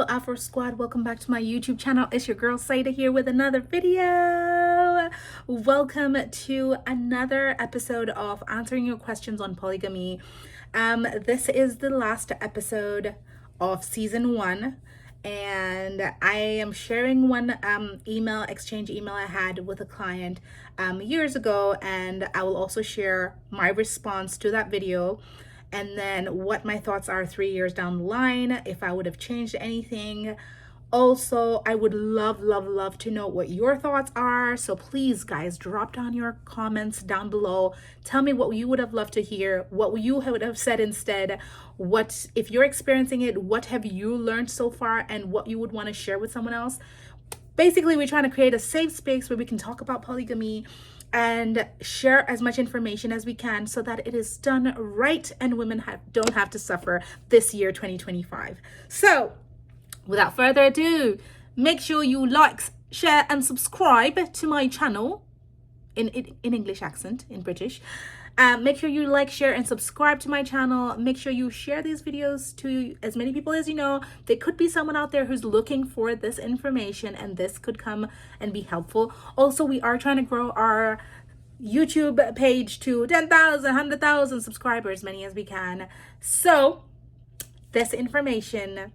Hello Afro Squad, welcome back to my YouTube channel. It's your girl Saida here with another video. Welcome to another episode of answering your questions on polygamy. This is the last episode of season 1, and I am sharing one exchange email I had with a client years ago, and I will also share my response to that video, and then what my thoughts are 3 years down the line, if I would have changed anything. Also, I would love to know what your thoughts are. So please, guys, drop down your comments down below. Tell me what you would have loved to hear, what you would have said instead. What, if you're experiencing it, what have you learned so far, and what you would want to share with someone else. Basically, we're trying to create a safe space where we can talk about polygamy and share as much information as we can so that it is done right and women don't have to suffer this year 2025. So without further ado, make sure you like, share and subscribe to my channel in English accent, in British. Make sure you like, share and subscribe to my channel. Make sure you share these videos to as many people as you know. There could be someone out there who's looking for this information, and this could come and be helpful. Also, we are trying to grow our YouTube page to 10,000, 100,000 subscribers, many as we can. So this information,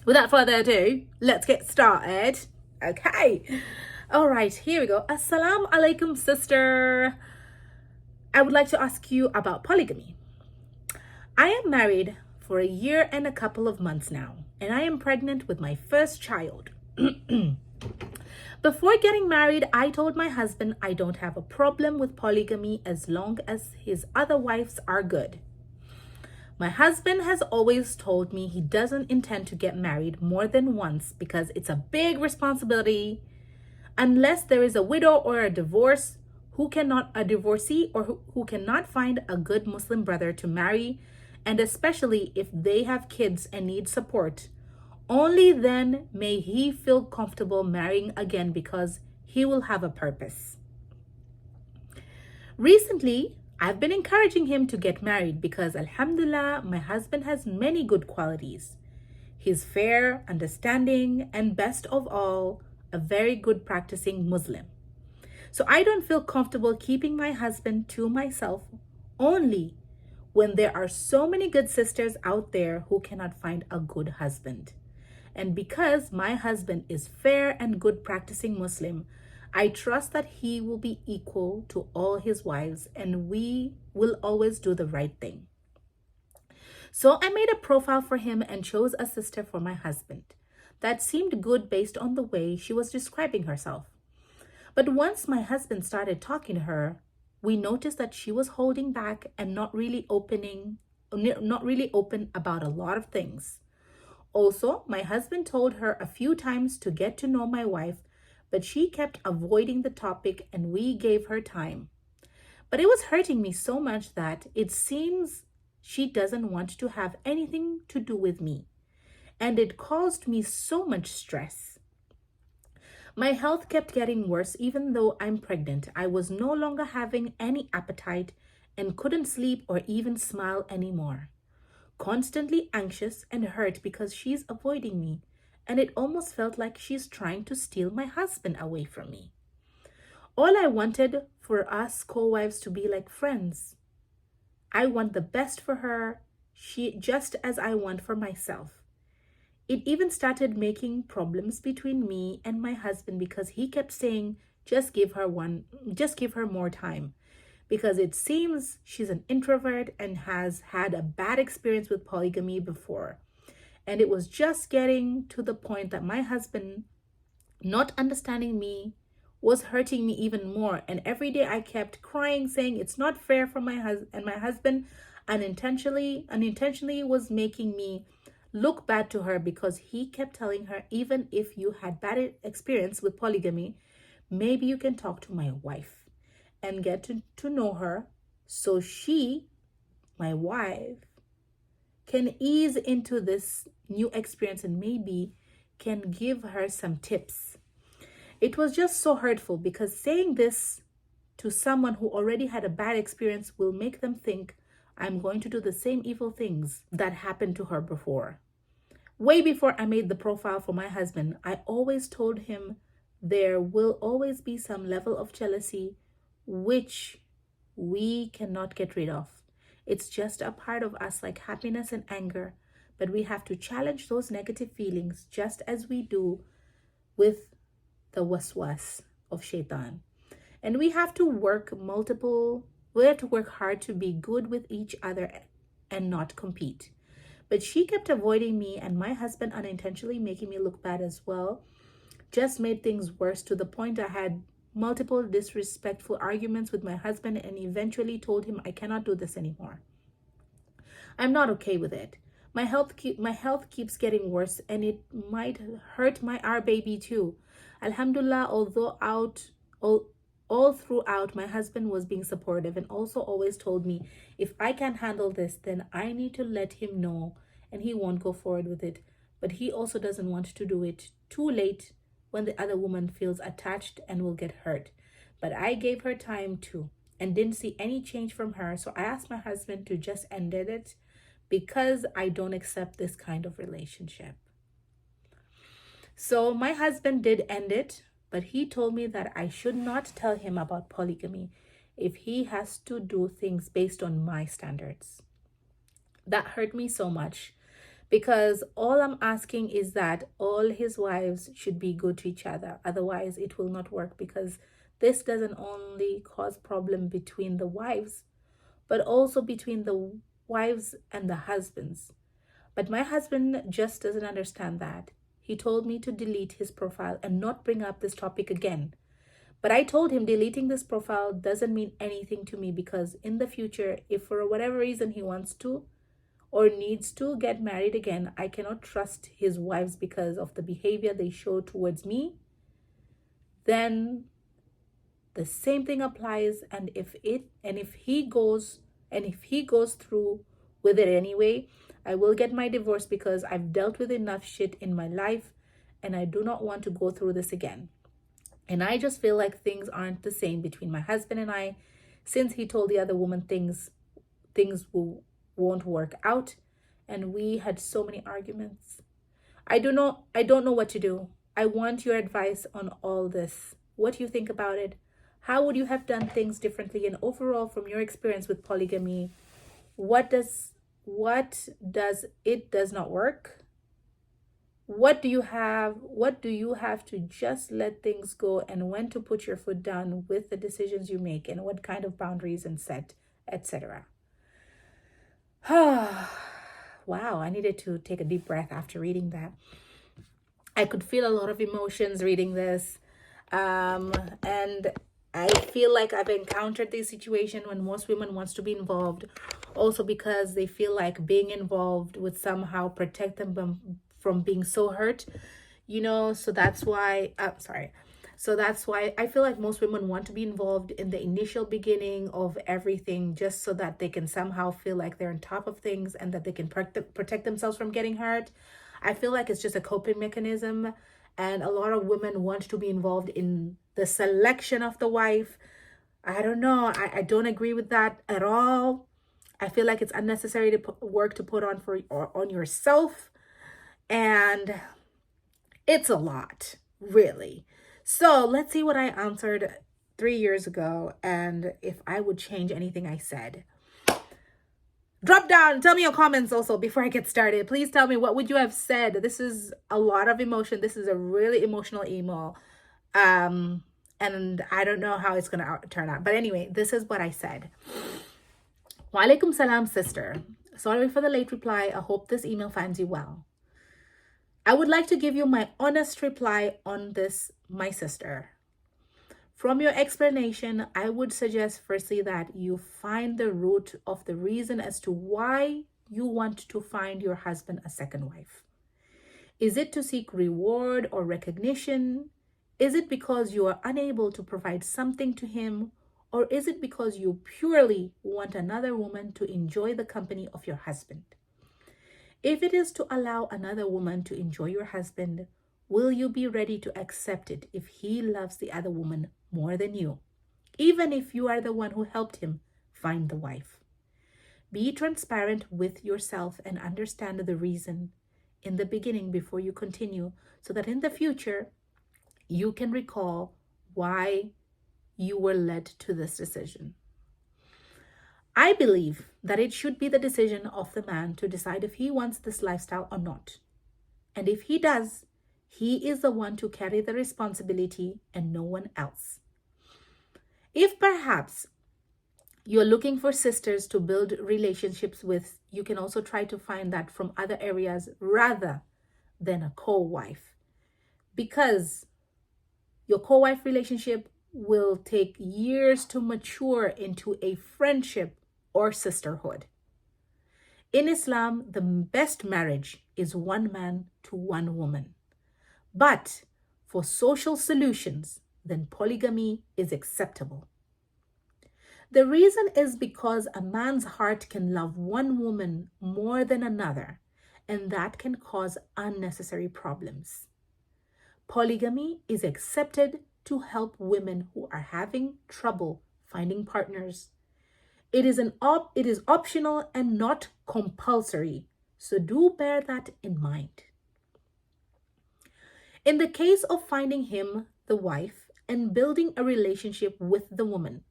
without further ado, let's get started. Okay. All right, here we go. Assalamu alaikum, sister. I would like to ask you about polygamy. I am married for a year and a couple of months now, and I am pregnant with my first child. Before getting married, I told my husband I don't have a problem with polygamy as long as his other wives are good. My husband has always told me he doesn't intend to get married more than once because it's a big responsibility. Unless there is a widow or a divorcee who cannot find a good Muslim brother to marry, and especially if they have kids and need support, only then may he feel comfortable marrying again because he will have a purpose. Recently, I've been encouraging him to get married because, alhamdulillah, my husband has many good qualities. He's fair, understanding, and best of all, a very good practicing Muslim. So I don't feel comfortable keeping my husband to myself only when there are so many good sisters out there who cannot find a good husband. And because my husband is fair and good practicing Muslim, I trust that he will be equal to all his wives and we will always do the right thing. So I made a profile for him and chose a sister for my husband. That seemed good based on the way she was describing herself. But once my husband started talking to her, we noticed that she was holding back and not really open about a lot of things. Also, my husband told her a few times to get to know my wife, but she kept avoiding the topic and we gave her time. But it was hurting me so much that it seems she doesn't want to have anything to do with me. And it caused me so much stress. My health kept getting worse even though I'm pregnant. I was no longer having any appetite and couldn't sleep or even smile anymore. Constantly anxious and hurt because she's avoiding me, and it almost felt like she's trying to steal my husband away from me. All I wanted for us co-wives to be like friends. I want the best for her, just as I want for myself. It even started making problems between me and my husband because he kept saying, just give her more time. Because it seems she's an introvert and has had a bad experience with polygamy before. And it was just getting to the point that my husband not understanding me was hurting me even more. And every day I kept crying, saying it's not fair for my husband, and my husband unintentionally was making me look bad to her because he kept telling her, even if you had bad experience with polygamy, maybe you can talk to my wife and get to know her so she, my wife, can ease into this new experience and maybe can give her some tips. It was just so hurtful because saying this to someone who already had a bad experience will make them think I'm going to do the same evil things that happened to her before. Way before I made the profile for my husband, I always told him there will always be some level of jealousy which we cannot get rid of. It's just a part of us, like happiness and anger, but we have to challenge those negative feelings just as we do with the waswas of shaitan. And we have to work hard to be good with each other and not compete. But she kept avoiding me, and my husband unintentionally making me look bad as well just made things worse, to the point I had multiple disrespectful arguments with my husband and eventually told him I cannot do this anymore. I'm not okay with it. My health keeps getting worse, and it might hurt our baby too. Alhamdulillah, all throughout, my husband was being supportive and also always told me if I can't handle this, then I need to let him know and he won't go forward with it. But he also doesn't want to do it too late when the other woman feels attached and will get hurt. But I gave her time too and didn't see any change from her. So I asked my husband to just end it because I don't accept this kind of relationship. So my husband did end it, but he told me that I should not tell him about polygamy if he has to do things based on my standards. That hurt me so much because all I'm asking is that all his wives should be good to each other. Otherwise, it will not work, because this doesn't only cause problem between the wives, but also between the wives and the husbands. But my husband just doesn't understand that. He told me to delete his profile and not bring up this topic again. But I told him deleting this profile doesn't mean anything to me, because in the future, if for whatever reason he wants to or needs to get married again, I cannot trust his wives because of the behavior they show towards me. Then the same thing applies, and if he goes through with it anyway, I will get my divorce, because I've dealt with enough shit in my life and I do not want to go through this again. And I just feel like things aren't the same between my husband and I, since he told the other woman things won't work out, and we had so many arguments. I don't know what to do. I want your advice on all this. What do you think about it? How would you have done things differently? And overall, from your experience with polygamy, what does not work? What do you have to just let things go, and when to put your foot down with the decisions you make, and what kind of boundaries and set, etc. Wow, I needed to take a deep breath after reading that. I could feel a lot of emotions reading this. And I feel like I've encountered this situation when most women wants to be involved, also because they feel like being involved would somehow protect them from being so hurt, so that's why I feel like most women want to be involved in the initial beginning of everything, just so that they can somehow feel like they're on top of things and that they can protect themselves from getting hurt. I feel like it's just a coping mechanism, and a lot of women want to be involved in the selection of the wife. I don't know. I don't agree with that at all. I feel like it's unnecessary to put on yourself, and it's a lot, really. So let's see what I answered 3 years ago, and if I would change anything I said. Drop down, tell me your comments also before I get started. Please tell me, what would you have said? This is a lot of emotion. This is a really emotional email. And I don't know how it's going to turn out. But anyway, this is what I said. Wa alaikum salam, sister. Sorry for the late reply. I hope this email finds you well. I would like to give you my honest reply on this, my sister. From your explanation, I would suggest firstly that you find the root of the reason as to why you want to find your husband a second wife. Is it to seek reward or recognition? Is it because you are unable to provide something to him? Or is it because you purely want another woman to enjoy the company of your husband? If it is to allow another woman to enjoy your husband, will you be ready to accept it if he loves the other woman more than you, even if you are the one who helped him find the wife? Be transparent with yourself and understand the reason. in the beginning before you continue, so that in the future you can recall why you were led to this decision. I believe that it should be the decision of the man to decide if he wants this lifestyle or not. And if he does, he is the one to carry the responsibility and no one else. If perhaps you're looking for sisters to build relationships with, you can also try to find that from other areas rather than a co-wife, because your co-wife relationship will take years to mature into a friendship or sisterhood. In Islam, the best marriage is one man to one woman. But for social solutions, then polygamy is acceptable. The reason is because a man's heart can love one woman more than another, and that can cause unnecessary problems. Polygamy is accepted to help women who are having trouble finding partners. It is optional and not compulsory, so do bear that in mind. In the case of finding him the wife and building a relationship with the woman,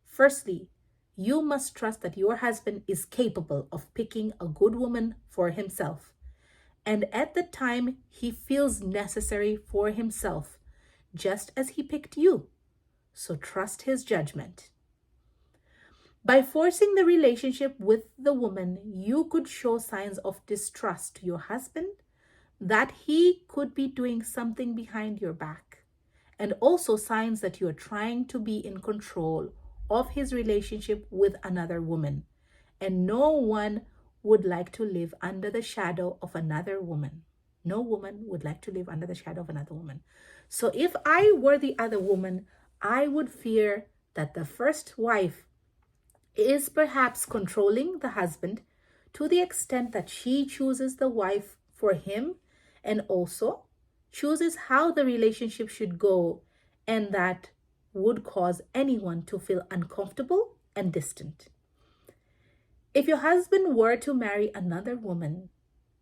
firstly, you must trust that your husband is capable of picking a good woman for himself, and at the time he feels necessary for himself, just as he picked you. So trust his judgment. By forcing the relationship with the woman, you could show signs of distrust to your husband, that he could be doing something behind your back, and also signs that you're trying to be in control of his relationship with another woman. And no one would like to live under the shadow of another woman. No woman would like to live under the shadow of another woman. So if I were the other woman, I would fear that the first wife is perhaps controlling the husband to the extent that she chooses the wife for him and also chooses how the relationship should go, and that would cause anyone to feel uncomfortable and distant. If your husband were to marry another woman,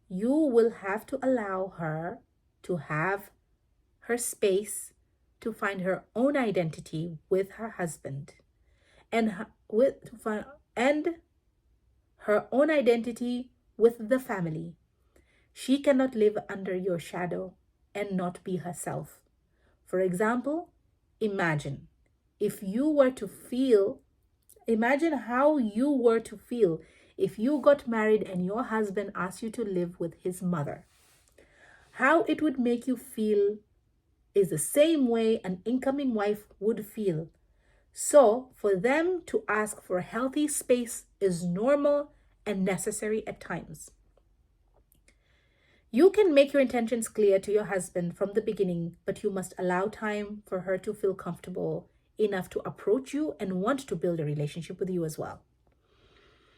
you will have to allow her to have her space to find her own identity with her husband and her own identity with the family. She cannot live under your shadow and not be herself. For example, imagine how you were to feel if you got married and your husband asked you to live with his mother. How it would make you feel is the same way an incoming wife would feel. So for them to ask for a healthy space is normal and necessary at times. You can make your intentions clear to your husband from the beginning, but you must allow time for her to feel comfortable enough to approach you and want to build a relationship with you as well.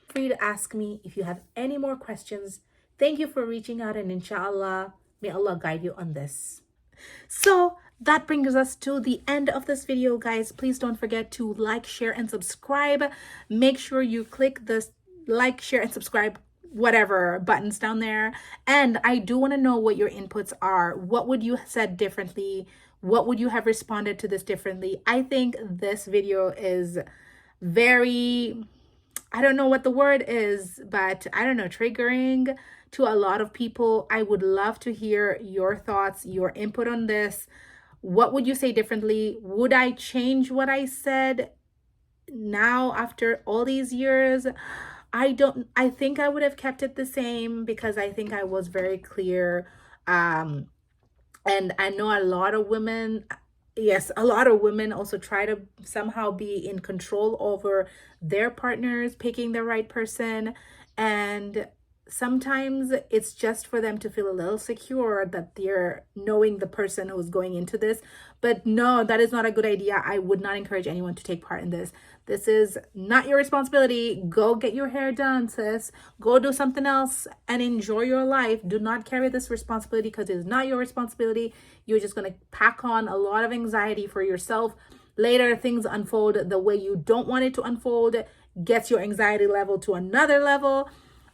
Feel free to ask me if you have any more questions. Thank you for reaching out, and inshallah, may Allah guide you on this. So that brings us to the end of this video, guys. Please don't forget to like, share, and subscribe. Make sure you click the like, share, and subscribe whatever buttons down there. And I do want to know what your inputs are. What would you have said differently? What would you have responded to this differently? I think this video is very, I don't know what the word is, but I don't know, triggering to a lot of people. I would love to hear your thoughts, your input on this. What would you say differently? Would I change what I said now after all these years? I think I would have kept it the same, because I think I was very clear. And I know a lot of women also try to somehow be in control over their partners, picking the right person. And sometimes it's just for them to feel a little secure that they're knowing the person who's going into this. But no, that is not a good idea. I would not encourage anyone to take part in this. This is not your responsibility. Go get your hair done, sis. Go do something else and enjoy your life. Do not carry this responsibility, because it is not your responsibility. You're just going to pack on a lot of anxiety for yourself. Later, things unfold the way you don't want it to unfold. Gets your anxiety level to another level.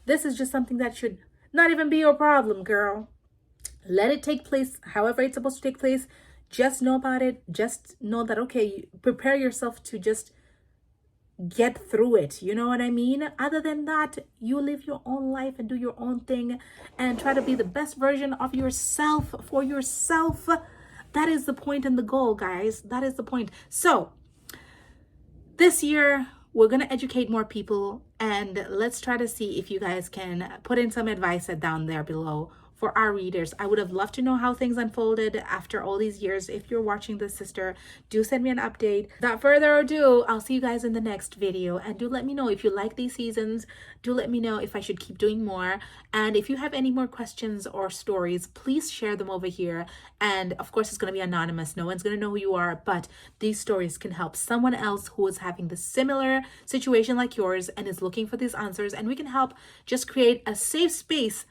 This is just something that should not even be your problem, girl. Let it take place however it's supposed to take place. Just know about it. Just know that, okay, prepare yourself to just get through it. You know what I mean? Other than that, you live your own life and do your own thing and try to be the best version of yourself for yourself. That is the point and the goal, guys. That is the point. So this year, we're going to educate more people, and let's try to see if you guys can put in some advice down there below for our readers. I would have loved to know how things unfolded after all these years. If you're watching this, sister, do send me an update. Without further ado, I'll see you guys in the next video, and do let me know if you like these seasons. Do let me know if I should keep doing more, and if you have any more questions or stories, please share them over here. And of course, it's going to be anonymous. No one's going to know who you are, but these stories can help someone else who is having the similar situation like yours and is looking for these answers, and we can help just create a safe space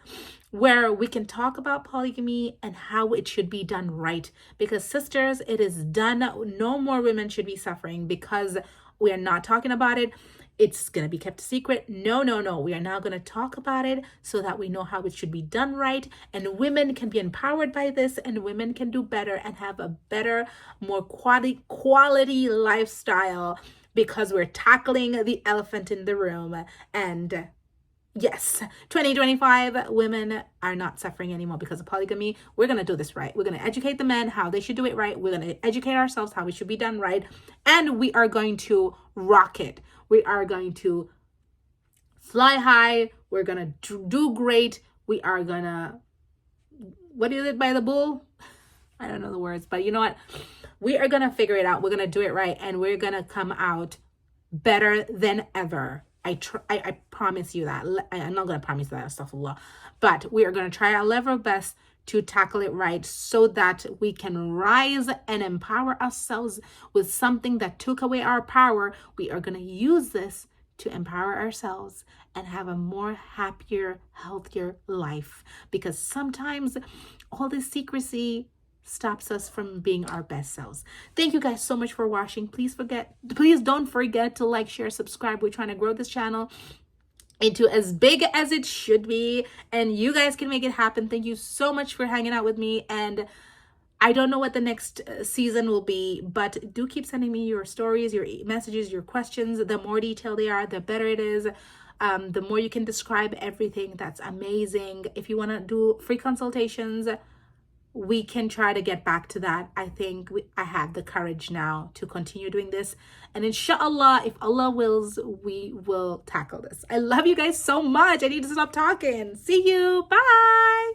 where we can talk about polygamy and how it should be done right. Because sisters, it is done. No more women should be suffering because we are not talking about it. It's going to be kept a secret. No, no, no. We are now going to talk about it so that we know how it should be done right. And women can be empowered by this, and women can do better and have a better, more quality lifestyle, because we're tackling the elephant in the room. And yes, 2025, women are not suffering anymore because of polygamy. We're going to do this right. We're going to educate the men how they should do it right. We're going to educate ourselves how it should be done right. And we are going to rock it. We are going to fly high. We're going to do great. We are going to, what is it by the bull? I don't know the words, but you know what? We are going to figure it out. We're going to do it right. And we're going to come out better than ever. I promise you that. I'm not going to promise that, astaghfirullah, but we are going to try our level best to tackle it right so that we can rise and empower ourselves with something that took away our power. We are going to use this to empower ourselves and have a more happier, healthier life, because sometimes all this secrecy stops us from being our best selves. Thank you guys so much for watching. Please don't forget to like, share, subscribe. We're trying to grow this channel into as big as it should be, and you guys can make it happen. Thank you so much for hanging out with me, and I don't know what the next season will be, but do keep sending me your stories, your messages, your questions. The more detailed they are, the better it is. The more you can describe everything, that's amazing. If you want to do free consultations, we can try to get back to that. I think I have the courage now to continue doing this. And inshallah, if Allah wills, we will tackle this. I love you guys so much. I need to stop talking. See you. Bye.